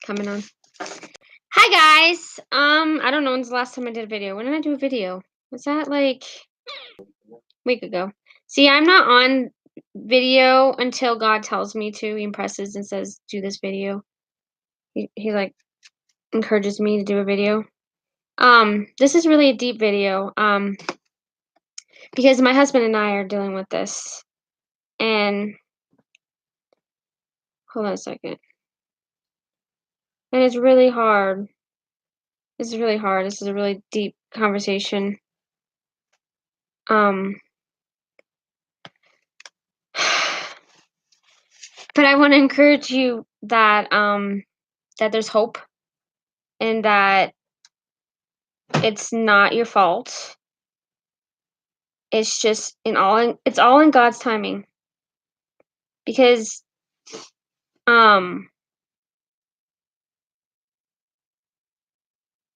coming on. Hi guys. I don't know when's the last time I did a video. When did I do a video? Was that like a week ago? See, I'm not on video until God tells me to. He impresses and says, do this video. He like encourages me to do a video. This is really a deep video. Because my husband and I are dealing with this. And hold on a second. And it's really hard. This is really hard. This is a really deep conversation. But I want to encourage you that that there's hope and that it's not your fault. It's just it's all in God's timing. Because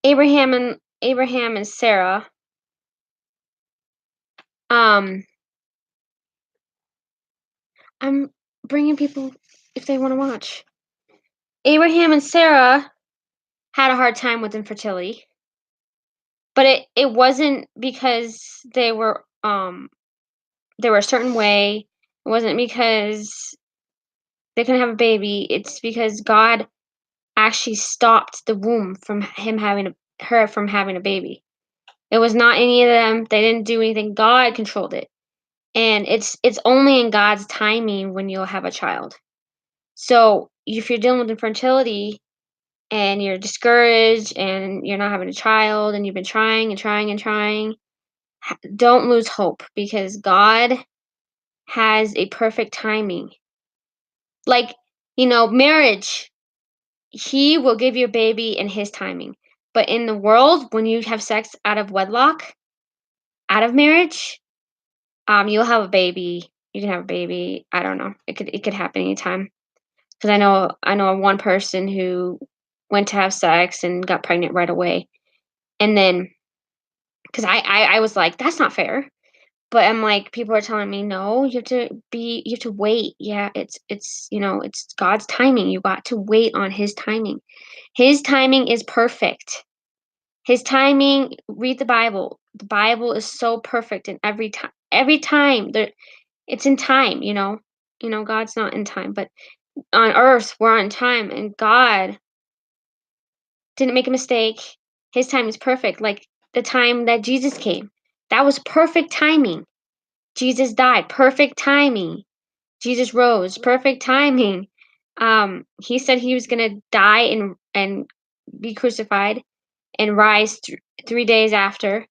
Abraham and Sarah I'm bringing people if they want to watch. Abraham and Sarah had a hard time with infertility. But it wasn't because they were a certain way. It wasn't because they couldn't have a baby. It's because God actually stopped the womb from her from having a baby. It was not any of them. They didn't do anything. God controlled it. And it's only in God's timing when you'll have a child. So if you're dealing with infertility and you're discouraged and you're not having a child and you've been trying and trying and trying, don't lose hope because God has a perfect timing. Like, marriage, He will give you a baby in His timing. But in the world, when you have sex out of wedlock, out of marriage, you'll have a baby. You can have a baby. I don't know. It could happen anytime. Because I know one person who went to have sex and got pregnant right away, and then because I was like, that's not fair. But I'm like, people are telling me, no, you have to wait. Yeah, it's God's timing. You got to wait on His timing. His timing is perfect. His timing, read the Bible. The Bible is so perfect in every time. Every time it's in time, God's not in time, but on earth we're on time and God didn't make a mistake. His time is perfect. Like the time that Jesus came. That was perfect timing. Jesus died, perfect timing. Jesus rose, perfect timing. He said he was gonna die and be crucified and rise 3 days after,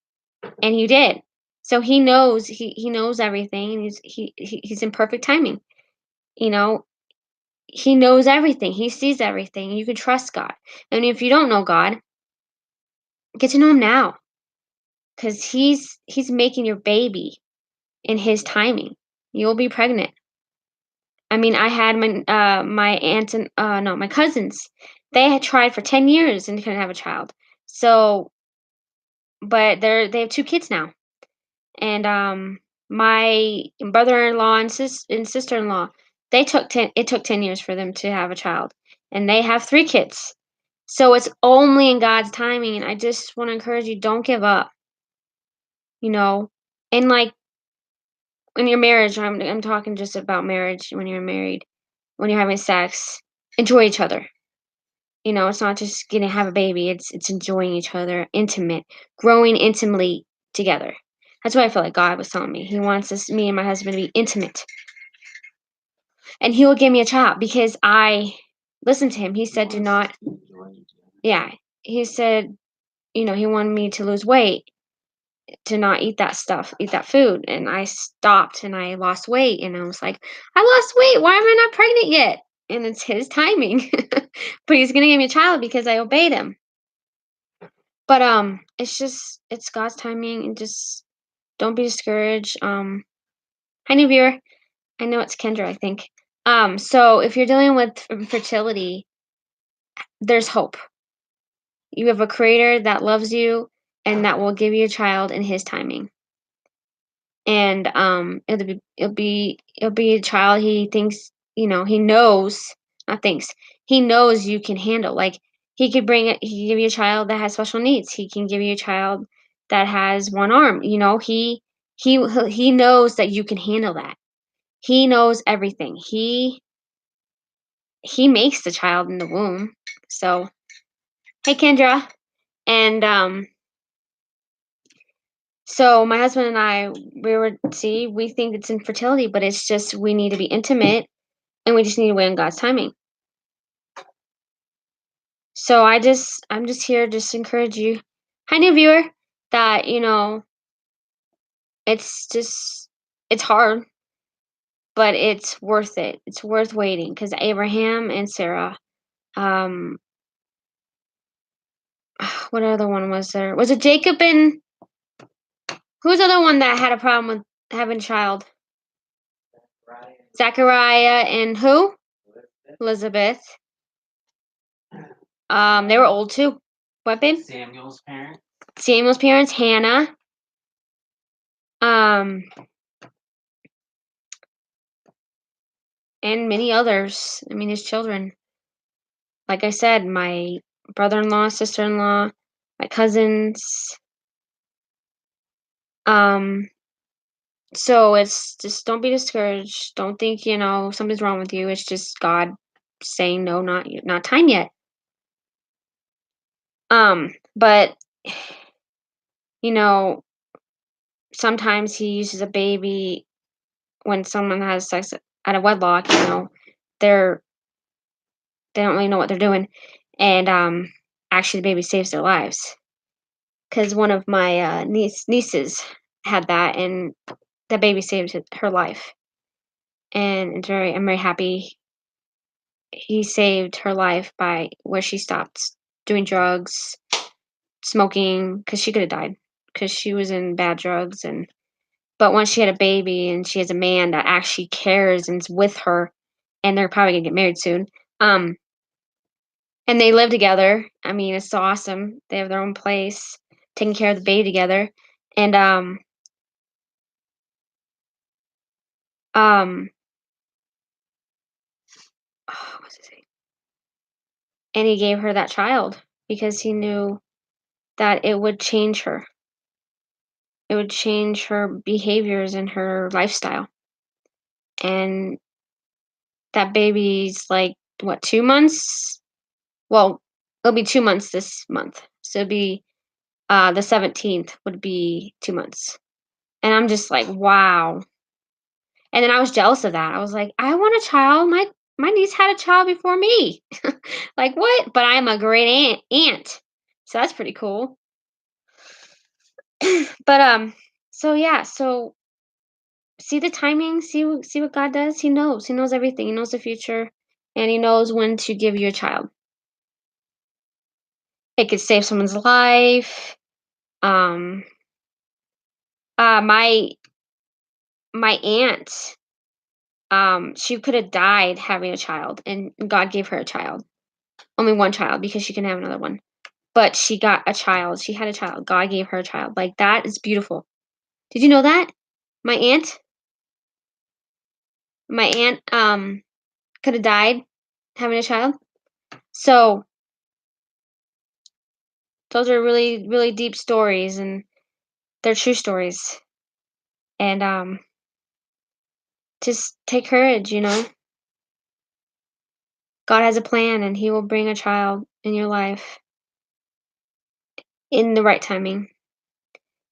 and he did. So he knows he knows everything, and he's in perfect timing. He knows everything. He sees everything. You can trust God. And if you don't know God, get to know Him now, because He's making your baby in His timing. You'll be pregnant. I mean, I had my aunts and no, my cousins. They had tried for 10 years and couldn't have a child. So, but they have 2 kids now. And my brother-in-law and sister-in-law, it took 10 years for them to have a child. And they have 3 kids. So it's only in God's timing, and I just want to encourage you, don't give up. And like in your marriage, I'm talking just about marriage. When you're married, when you're having sex, enjoy each other. It's not just gonna have a baby. It's enjoying each other, intimate, growing intimately together. That's what I feel like God was telling me. He wants me and my husband to be intimate, and He will give me a child because I listened to Him. He said, "Do not." Yeah, He said, He wanted me to lose weight, to not eat that stuff, eat that food. And I stopped and I lost weight. And I was like, I lost weight. Why am I not pregnant yet? And it's His timing. But He's going to give me a child because I obeyed Him. But it's God's timing, and just don't be discouraged. Hi, new viewer. I know it's Kendra, I think. So if you're dealing with infertility, there's hope. You have a Creator that loves you and that will give you a child in His timing. And it'll be a child He thinks, He knows, not thinks. He knows you can handle. Like, he can give you a child that has special needs. He can give you a child that has one arm. He knows that you can handle that. He knows everything. He makes the child in the womb. So, hey Kendra. And so my husband and I, we think it's infertility, but it's just we need to be intimate and we just need to wait on God's timing. So I'm just here just to encourage you, hi new viewer, that it's hard, but it's worth it. It's worth waiting because Abraham and Sarah, um, what other one was there? Was it Jacob and who's the other one that had a problem with having a child? Zachariah and who? Elizabeth. They were old too. What, babe? Samuel's parents, Hannah. Um, and many others. I mean, his children. Like I said, my brother-in-law, sister-in-law, my cousins. Um, so it's just don't be discouraged. Don't think, something's wrong with you. It's just God saying no, not time yet. But you know, sometimes he uses a baby when someone has sex out of wedlock, they're they don't really know what they're doing. And actually the baby saves their lives. Because one of my nieces had that, and the baby saved her life. And I'm very happy he saved her life by where she stopped doing drugs, smoking, because she could have died because she was in bad drugs. And but once she had a baby and she has a man that actually cares and's with her, and they're probably gonna get married soon. And they live together. I mean, it's awesome. They have their own place, taking care of the baby together. And um what's his name? And he gave her that child because he knew that it would change her. It would change her behaviors and her lifestyle. And that baby's like what, 2 months? Well, it'll be 2 months this month. So it'll be the 17th would be 2 months. And I'm just like, wow. And then I was jealous of that. I was like, I want a child. My niece had a child before me. Like what? But I'm a great aunt. So that's pretty cool. But so yeah, so see the timing, see what God does. He knows. He knows everything. He knows the future, and he knows when to give you a child. It could save someone's life. Um my aunt, she could have died having a child, and God gave her a child. Only one child because she can have another one. But she got a child. She had a child. God gave her a child. Like, that is beautiful. Did you know that? My aunt my aunt, could have died having a child. So, those are really, really deep stories, and they're true stories. And, just take courage. God has a plan, and he will bring a child in your life in the right timing.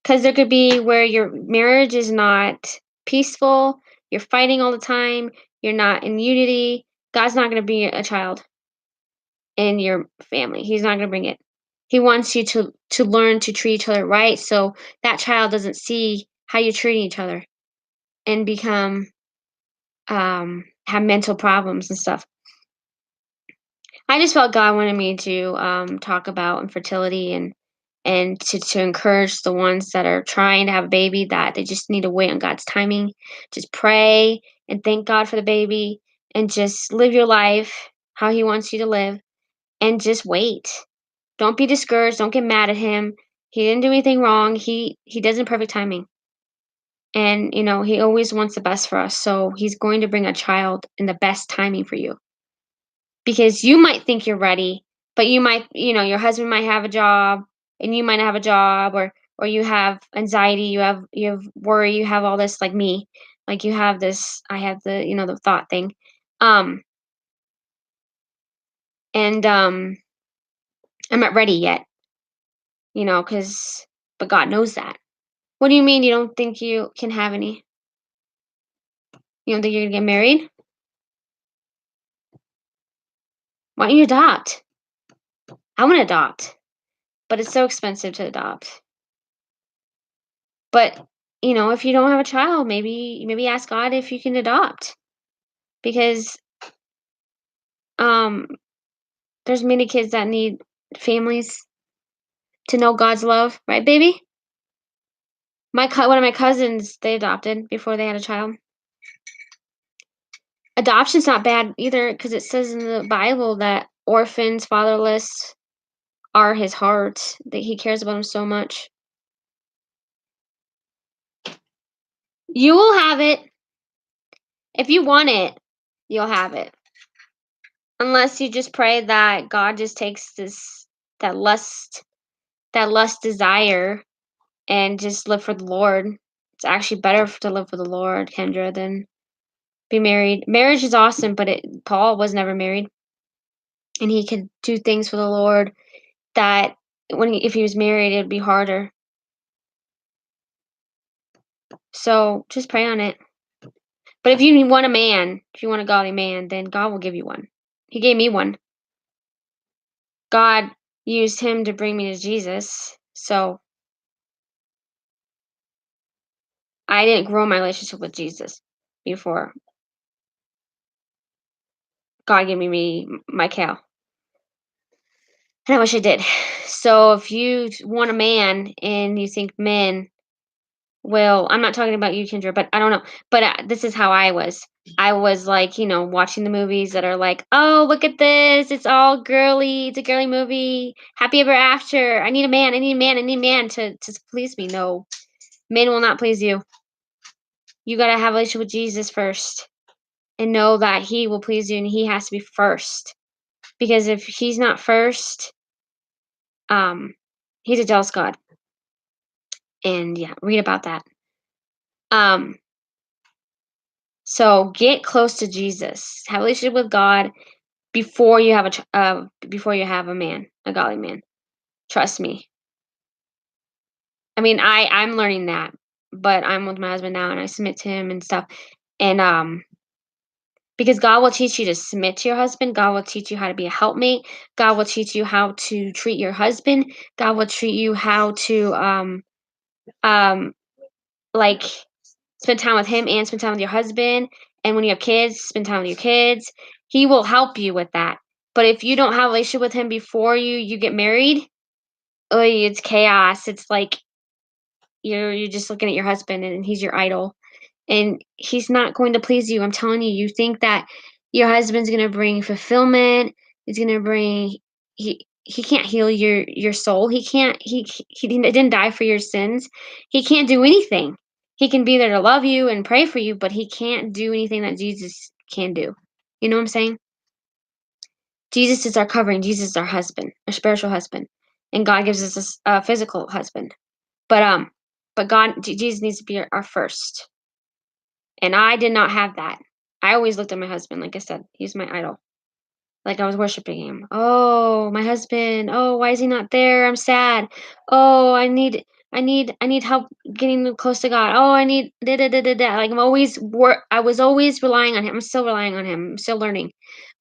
Because there could be where your marriage is not peaceful, you're fighting all the time, you're not in unity. God's not going to bring a child in your family. He's not going to bring it. He wants you to learn to treat each other right, so that child doesn't see how you're treating each other and become have mental problems and stuff. I just felt God wanted me to talk about infertility, and to encourage the ones that are trying to have a baby, that they just need to wait on God's timing. Just pray and thank God for the baby, and just live your life how he wants you to live, and just wait. Don't be discouraged. Don't get mad at him. He didn't do anything wrong. He does it in perfect timing. And he always wants the best for us. So he's going to bring a child in the best timing for you. because you might think you're ready, but your husband might have a job and you might not have a job, or you have anxiety, you have worry, you have all this like me. Like you have this I have the thought thing. Um and I'm not ready yet, cuz but God knows that. What do you mean you don't think you can have any? You don't think you're going to get married? Why don't you adopt? I want to adopt, but it's so expensive to adopt. But, if you don't have a child, maybe ask God if you can adopt because um there's many kids that need families to know God's love, right, baby? One of my cousins, they adopted before they had a child. Adoption's not bad either because it says in the Bible that orphans, fatherless are his heart, that he cares about them so much. You will have it. If you want it, you'll have it. Unless you just pray that God just takes that lust that lust desire and just live for the Lord. It's actually better to live for the Lord, Kendra, than be married. Marriage is awesome, but Paul was never married, and he could do things for the Lord that if he was married, it'd be harder. So just pray on it. But if you want a man, if you want a godly man, then God will give you one. He gave me one. God used him to bring me to Jesus. So I didn't grow my relationship with Jesus before God gave me my Cal. And I wish I did. So if you want a man and you think men will, I'm not talking about you, Kendra, but I don't know. But this is how I was. I was like, watching the movies that are like, oh, look at this. It's all girly. It's a girly movie. Happy ever after. I need a man. I need a man. I need a man to please me. No, men will not please you. You got to have a relationship with Jesus first and know that he will please you and he has to be first. Because if he's not first, he's a jealous God. And yeah, read about that. Um, so get close to Jesus. Have a relationship with God before you have before you have a man, a godly man. Trust me. I mean, I'm learning that, but I'm with my husband now, and I submit to him and stuff. And because God will teach you to submit to your husband, God will teach you how to be a helpmate. God will teach you how to treat your husband. God will treat you how to like spend time with him and spend time with your husband. And when you have kids, spend time with your kids. He will help you with that. But if you don't have a relationship with him before you get married, it's chaos. It's like you're just looking at your husband and he's your idol. And he's not going to please you. I'm telling you, you think that your husband's gonna bring fulfillment, he's gonna bring he can't heal your soul. He didn't die for your sins. He can't do anything. He can be there to love you and pray for you, but he can't do anything that Jesus can do. You know what I'm saying? Jesus is our covering. Jesus is our husband, our spiritual husband, and God gives us a physical husband. But Jesus needs to be our first. And I did not have that. I always looked at my husband, like I said, he's my idol. Like I was worshiping him. Oh, my husband. Oh, why is he not there? I'm sad. Oh, I need help getting close to God. Oh, I need da da da da da. Like I was always relying on him. I'm still relying on him. I'm still learning.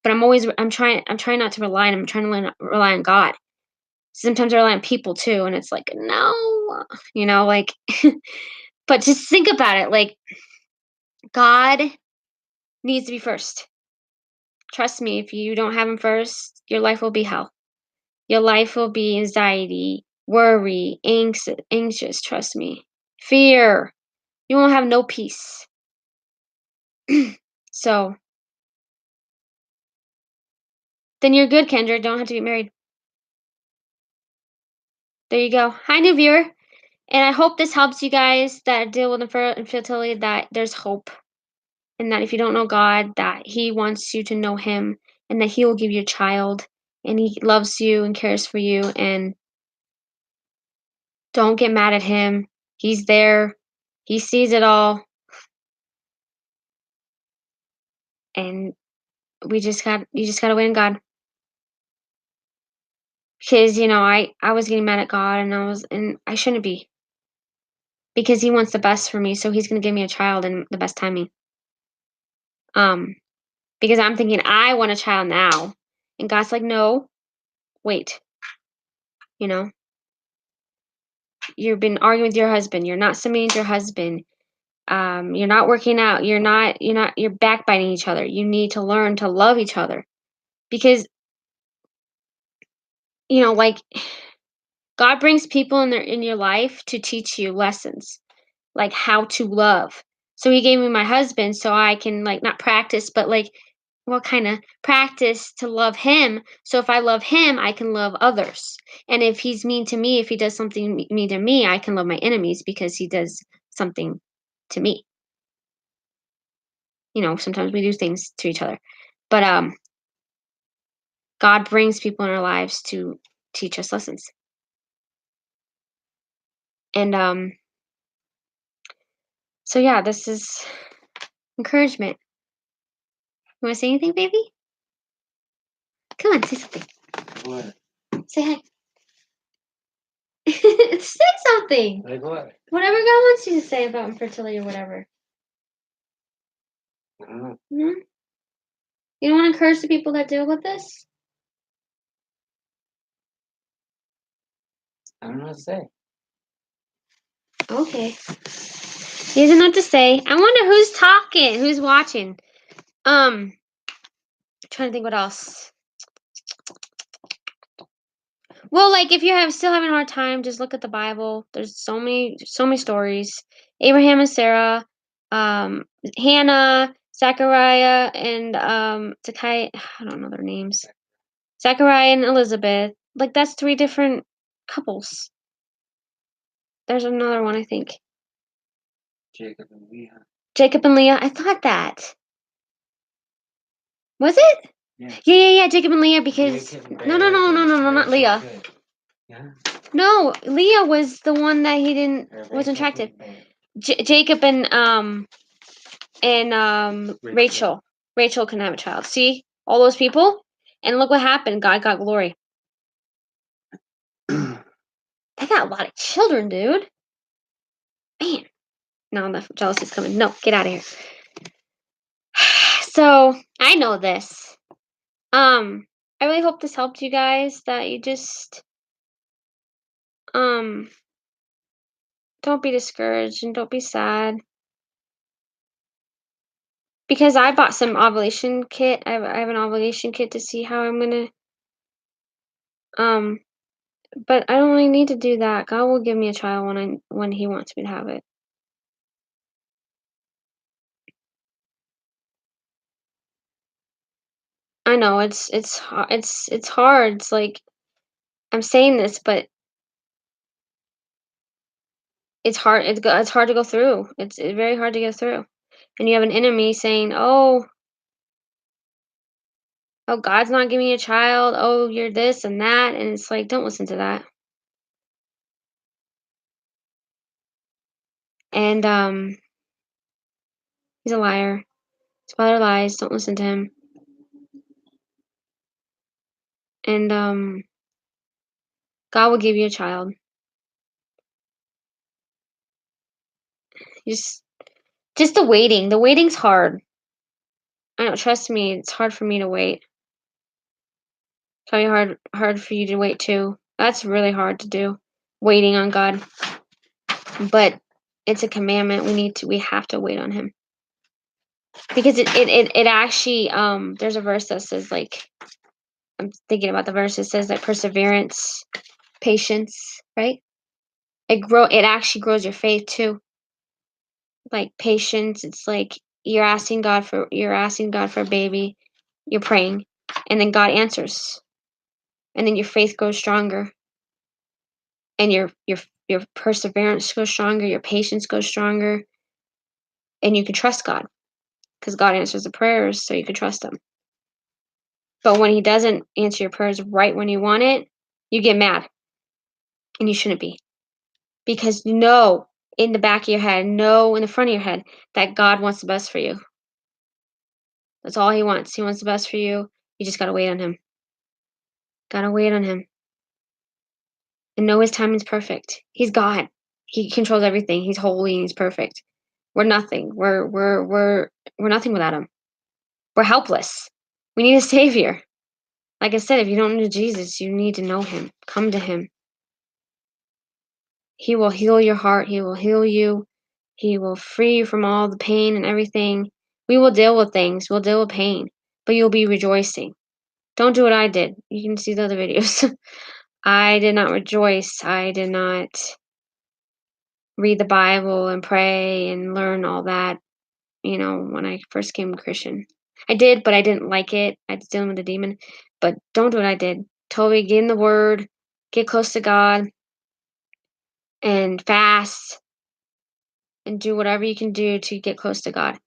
But I'm trying not to rely on him. I'm trying to rely on God. Sometimes I rely on people too, and it's like, no, like but just think about it. Like God needs to be first. Trust me, if you don't have him first, your life will be hell. Your life will be anxiety, worry, anxious, trust me. Fear. You won't have no peace. So, then you're good, Kendra. Don't have to get married. There you go. Hi, new viewer. And I hope this helps you guys that deal with infertility, that there's hope. And that if you don't know God, that he wants you to know him and that he will give you a child, and he loves you and cares for you, and don't get mad at him. He's there. He sees it all, and you just gotta wait on God. Because, I was getting mad at God, and I shouldn't be, because he wants the best for me, so he's gonna give me a child in the best timing. Um, because I'm thinking I want a child now, and God's like, no, wait. You know, you've been arguing with your husband. You're not submitting to your husband. You're not working out. You're backbiting each other. You need to learn to love each other, because, like, God brings people in your life to teach you lessons, like how to love. So he gave me my husband so I can, like, not practice, but, like, what kind of practice to love him. So if I love him, I can love others. And if he's mean to me, if he does something mean to me, I can love my enemies because he does something to me. Sometimes we do things to each other. But God brings people in our lives to teach us lessons. And so yeah, this is encouragement. You want to say anything, baby? Come on, say something. What? Say hi. Say something. Like what? Whatever God wants you to say about infertility or whatever. I don't know. Hmm? You don't want to encourage the people that deal with this? I don't know what to say. Okay. He doesn't know what to say. I wonder who's talking, who's watching. Trying to think what else. Well, like, if you're still having a hard time, just look at the Bible. There's so many stories. Abraham and Sarah, Hannah, Zachariah, and Zakai. I don't know their names. Zachariah and Elizabeth. Like, that's 3 different couples. There's another one, I think. Jacob and Leah. Jacob and Leah. I thought that. Was it? Yeah. Yeah. Jacob and Leah, because no, not Leah. Yeah. No, Leah was the one that he wasn't attracted. Jacob and Rachel. Rachel can have a child. See, all those people, and look what happened. God got glory. They got a lot of children, dude. Man, now the jealousy's coming. No, get out of here. So I know this. I really hope this helped you guys. That you just don't be discouraged and don't be sad. Because I bought some ovulation kit. I have an ovulation kit to see how I'm gonna. But I don't really need to do that. God will give me a child when He wants me to have it. I know it's hard. It's like I'm saying this, but it's hard. It's hard to go through. It's very hard to go through, and you have an enemy saying, "Oh, God's not giving you a child. Oh, you're this and that," and it's like, don't listen to that. And he's a liar. His father lies. Don't listen to him. And God will give you a child. Just the waiting. The waiting's hard. I know. Trust me, it's hard for me to wait. It's probably hard for you to wait too. That's really hard to do. Waiting on God, but it's a commandment. We have to wait on Him, because it actually there's a verse that says, like, I'm thinking about the verse. It says that perseverance, patience, right? It actually grows your faith too. Like patience, it's like you're asking God for a baby, you're praying, and then God answers, and then your faith grows stronger, and your perseverance goes stronger, your patience goes stronger, and you can trust God because God answers the prayers, so you can trust Him. But when he doesn't answer your prayers right when you want it, you get mad, and you shouldn't be. Because you know in the back of your head, know in the front of your head that God wants the best for you. That's all he wants. He wants the best for you. You just gotta wait on him. Gotta wait on him. And know his timing's perfect. He's God. He controls everything. He's holy and he's perfect. We're nothing. We're nothing without him. We're helpless. We need a savior. Like I said, if you don't know Jesus, you need to know him. Come to him. He will heal your heart. He will heal you. He will free you from all the pain and everything. We will deal with things. We'll deal with pain, but you'll be rejoicing. Don't do what I did. You can see the other videos. I did not rejoice. I did not read the Bible and pray and learn all that, when I first came a Christian. I did, but I didn't like it. I was dealing with a demon. But don't do what I did. Totally get in the Word, get close to God, and fast, and do whatever you can do to get close to God.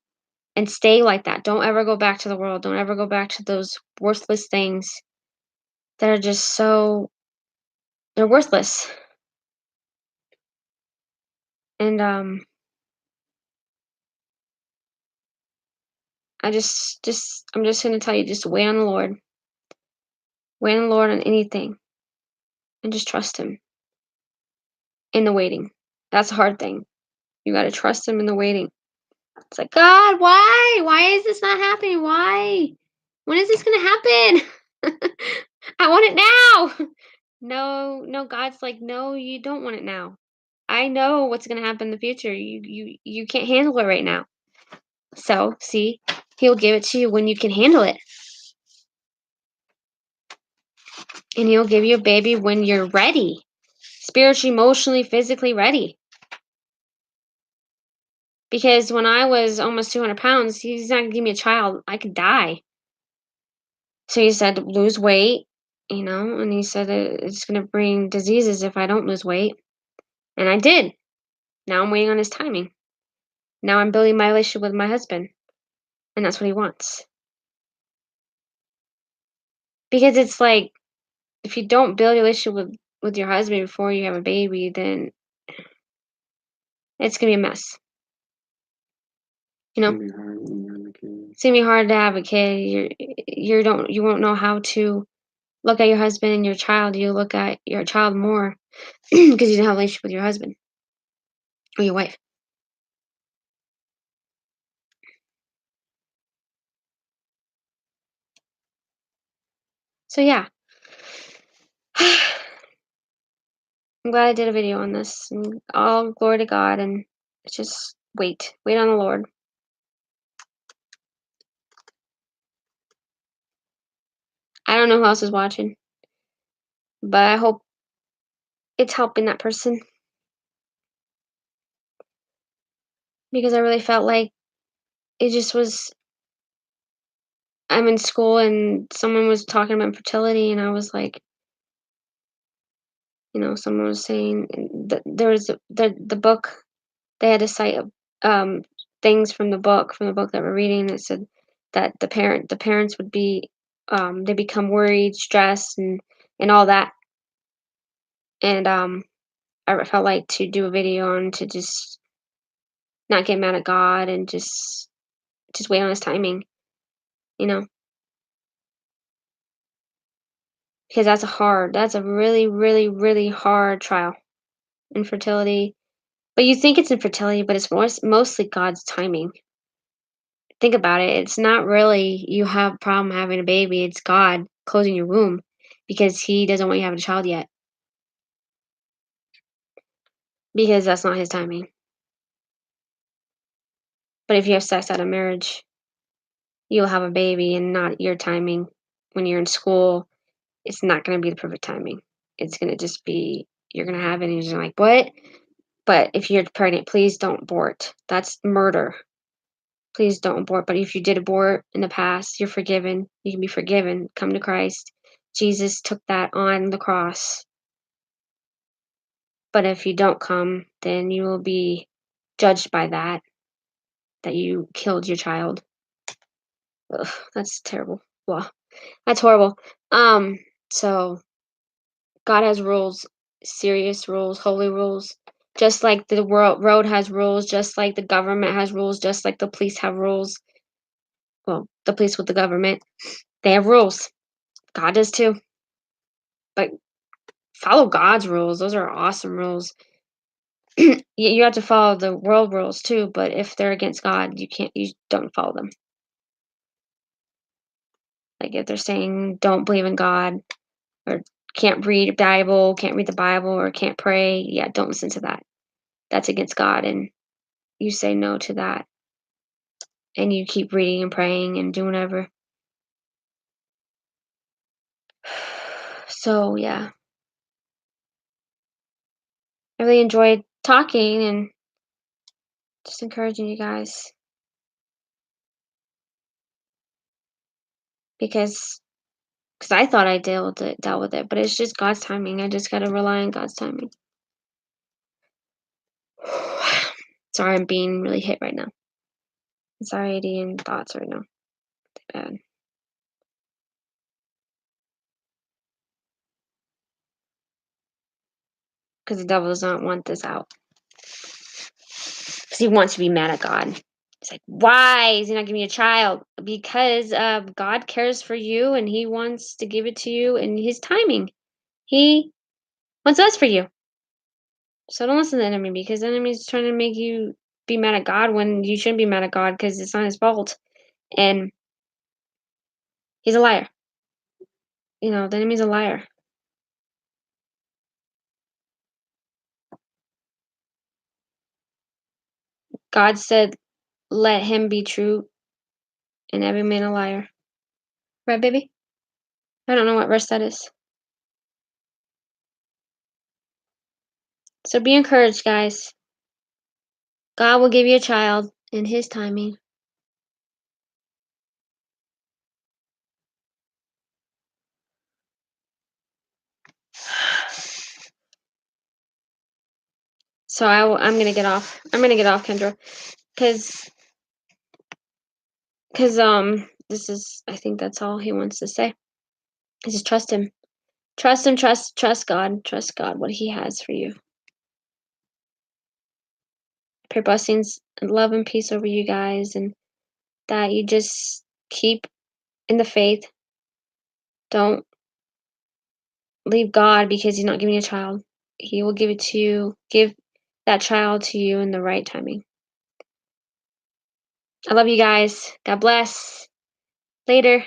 And stay like that. Don't ever go back to the world. Don't ever go back to those worthless things that are just they're worthless. And I'm just gonna tell you, just wait on the Lord. Wait on the Lord on anything, and just trust Him in the waiting. That's a hard thing. You gotta trust Him in the waiting. It's like, God, why? Why is this not happening? Why? When is this gonna happen? I want it now. No, no, God's like, no, you don't want it now. I know what's gonna happen in the future. You can't handle it right now. So, see, He'll give it to you when you can handle it. And He'll give you a baby when you're ready. Spiritually, emotionally, physically ready. Because when I was almost 200 pounds, He's not gonna give me a child. I could die. So He said, lose weight, and He said it's gonna bring diseases if I don't lose weight. And I did. Now I'm waiting on His timing. Now I'm building my relationship with my husband. And that's what He wants. Because it's like, if you don't build a relationship with your husband before you have a baby, then it's gonna be a mess. You know, Maybe hard when you have a kid. it's gonna be hard to have a kid. You won't know how to look at your husband and your child. You look at your child more because you didn't have a relationship with your husband or your wife. So yeah, I'm glad I did a video on this. And all glory to God, and just wait on the Lord. I don't know who else is watching, but I hope it's helping that person because I really felt like it just was. I'm in school and someone was talking about fertility, and I was like, someone was saying that there was the book. They had to cite um, things from the book that we're reading. It said that the parents would be they become worried, stressed, and all that. And I felt like to do a video on to just not get mad at God and just wait on His timing, you know, because that's a really, really, really hard trial, infertility. But you think it's infertility, but it's mostly God's timing. Think about it. It's not really you have a problem having a baby. It's God closing your womb because He doesn't want you having a child yet. Because that's not His timing. But if you have sex out of marriage, you'll have a baby and not your timing. When you're in school, it's not going to be the perfect timing. It's going to just be, you're going to have it and you're just like, what? But if you're pregnant, please don't abort. That's murder. Please don't abort. But if you did abort in the past, you're forgiven. You can be forgiven. Come to Christ. Jesus took that on the cross. But if you don't come, then you will be judged by that you killed your child. Ugh, that's terrible. Well, That's horrible. So God has rules, serious rules, holy rules. Just like the world road has rules, just like the government has rules, just like the police have rules. Well, the police with the government, they have rules. God does too. But follow God's rules. Those are awesome rules. You have to follow the world rules too, but if they're against God, you don't follow them. Like if they're saying don't believe in God or can't read Bible, can't read the Bible or can't pray, yeah, don't listen to that. That's against God and you say no to that and you keep reading and praying and doing whatever. So, yeah. I really enjoyed talking and just encouraging you guys because I thought I dealt with it, but it's just God's timing. I just gotta rely on God's timing. Sorry, I'm being really hit right now. Anxiety and thoughts right now. Bad. Because the devil does not want this out. Because he wants to be mad at God. He's like, why is he not giving you a child? Because God cares for you and he wants to give it to you in his timing. He wants us for you. So don't listen to the enemy because the enemy is trying to make you be mad at God when you shouldn't be mad at God because it's not his fault. And he's a liar. You know, the enemy's a liar. God said, let him be true and every man a liar. Right, baby? I don't know what verse that is. So be encouraged, guys. God will give you a child in his timing. So I'm gonna get off. I'm gonna get off, Kendra, because this is. I think that's all he wants to say. Just trust him. Trust him. Trust God. Trust God. What he has for you. Pray blessings and love and peace over you guys, and that you just keep in the faith. Don't leave God because he's not giving you a child. He will give it to you. Give that child to you in the right timing. I love you guys. God bless. Later.